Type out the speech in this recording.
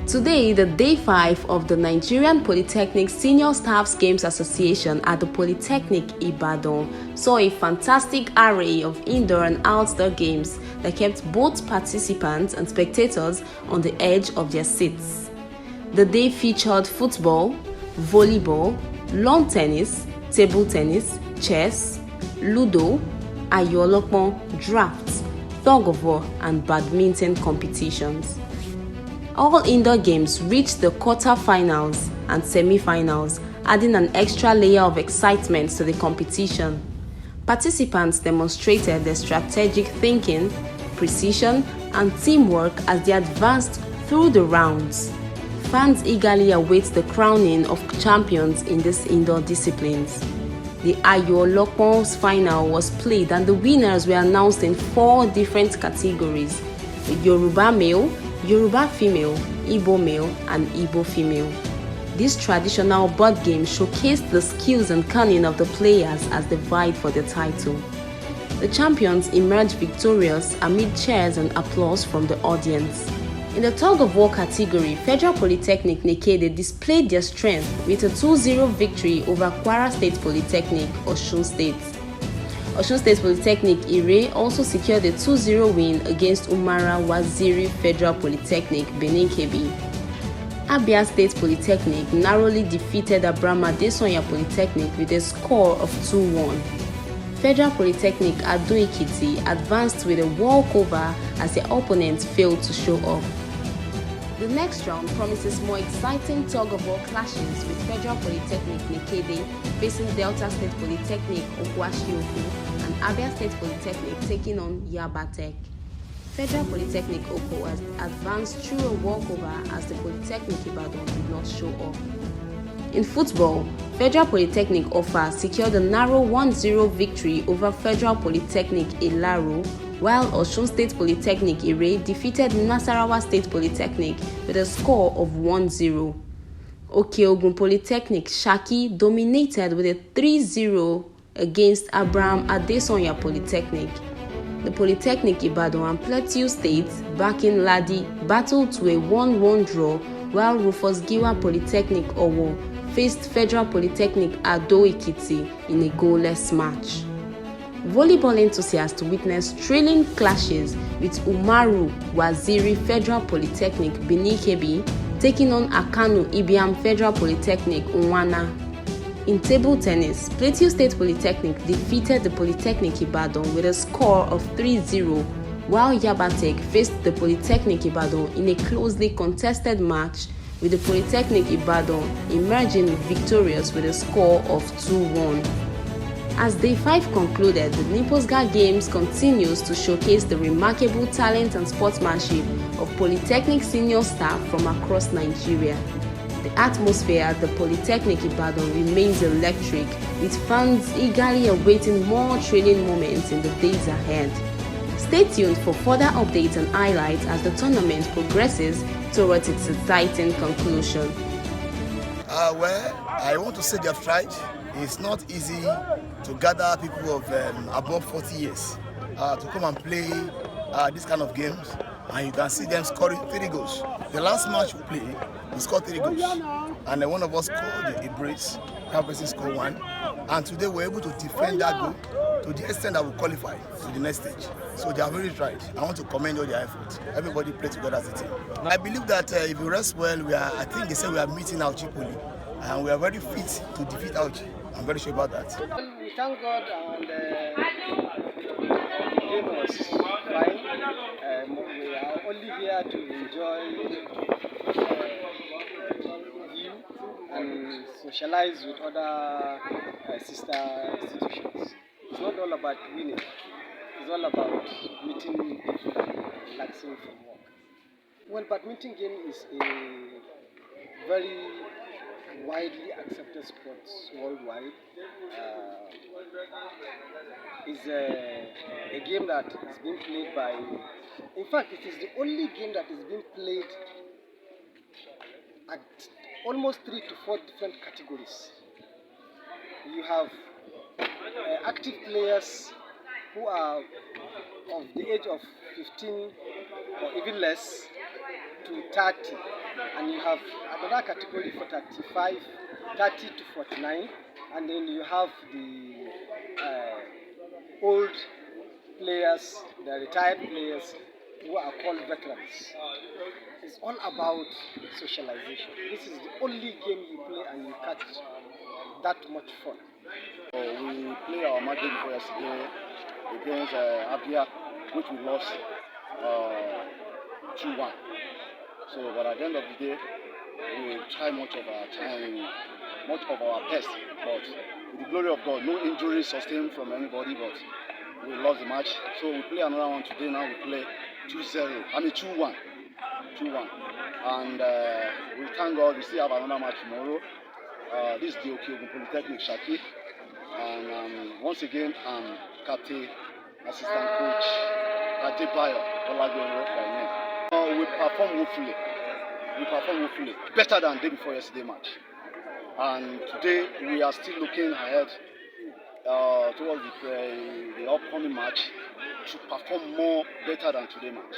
Today, the day 5 of the Nigerian Polytechnic Senior Staffs Games Association at the Polytechnic Ibadan saw a fantastic array of indoor and outdoor games that kept both participants and spectators on the edge of their seats. The day featured football, volleyball, lawn tennis, table tennis, chess, ludo, ayolopon, drafts, tug-of-war, and badminton competitions. All indoor games reached the quarter-finals and semi-finals, adding an extra layer of excitement to the competition. Participants demonstrated their strategic thinking, precision, and teamwork as they advanced through the rounds. Fans eagerly await the crowning of champions in these indoor disciplines. The Ayolopons final was played and the winners were announced in 4 different categories: Yoruba male, Yoruba female, Igbo male, and Igbo female. This traditional board game showcased the skills and cunning of the players as they vied for the title. The champions emerged victorious amid cheers and applause from the audience. In the tug-of-war category, Federal Polytechnic Nekede displayed their strength with a 2-0 victory over Kwara State Polytechnic, Osun State. Osun State Polytechnic Ire also secured a 2-0 win against Umara Waziri Federal Polytechnic, Benin Kebbi. Abia State Polytechnic narrowly defeated Abraham Adesonya Polytechnic with a score of 2-1. Federal Polytechnic Ado Ekiti advanced with a walkover as their opponents failed to show up. The next round promises more exciting tug-of-war clashes with Federal Polytechnic Nekede facing Delta State Polytechnic Okwashioku and Abia State Polytechnic taking on Yabatech. Federal Polytechnic Oko has advanced through a walkover as the Polytechnic Ibadan did not show up. In football, Federal Polytechnic Ofa secured a narrow 1-0 victory over Federal Polytechnic Ilaro, while Osun State Polytechnic Ire defeated Nasarawa State Polytechnic with a score of 1-0. Okeogun Polytechnic Shaki dominated with a 3-0 against Abraham Adesonya Polytechnic. The Polytechnic Ibadan and Plateau State, backing Ladi, battled to a 1-1 draw, while Rufus Giwa Polytechnic Owo faced Federal Polytechnic Ado Ekiti in a goalless match. Volleyball enthusiasts witnessed thrilling clashes with Umaru Waziri Federal Polytechnic Benin Kebbi taking on Akanu Ibiam Federal Polytechnic Unwana. In table tennis, Plateau State Polytechnic defeated the Polytechnic Ibadan with a score of 3-0, while Yabatech faced the Polytechnic Ibadan in a closely contested match, with the Polytechnic Ibadan emerging victorious with a score of 2-1. As Day 5 concluded, the Nipossga Games continues to showcase the remarkable talent and sportsmanship of Polytechnic senior staff from across Nigeria. The atmosphere at the Polytechnic Ibadan remains electric, with fans eagerly awaiting more thrilling moments in the days ahead. Stay tuned for further updates and highlights as the tournament progresses towards its exciting conclusion. I want to say they've tried. It's not easy to gather people of above 40 years to come and play this kind of games, and you can see them scoring 3 goals. The last match we played, we scored 3 goals, and then one of us scored a brace, the other person scored 1, and today we're able to defend that goal to the extent that we qualify to the next stage. So they have really tried. I want to commend all their efforts. Everybody play together as a team. I believe that if we rest well, I think they say we are meeting Auchi Poli, and we are very fit to defeat Auchi. I'm very sure about that. We thank God, and the game was fine. We are only here to enjoy view and socialize with other sister institutions. It's not all about winning. It's all about meeting people and relaxing from work. Well, badminton game is a very widely accepted sport worldwide. It's a game that is being played by, in fact, it is the only game that is being played at almost 3 to 4 different categories. You have active players who are of the age of 15 or even less to 30. and you have another category for 35, 30 to 49, and then you have the old players, the retired players who are called veterans. It's all about socialization. This is the only game you play and you catch that much fun. We play our match before yesterday against Abia, which we lost 2-1. So, but at the end of the day, we try much of our time, much of our best. But with the glory of God, no injuries sustained from anybody, but we lost the match. So we play another one today. Now we play 2-1. And we thank God we still have another match tomorrow. This is the Okeogun Polytechnic Shaki. And once again, I'm Captain, Assistant Coach Adebayo Olagbonro by name. We perform woefully, better than the day before yesterday match. And today we are still looking ahead towards the upcoming match to perform more better than today match.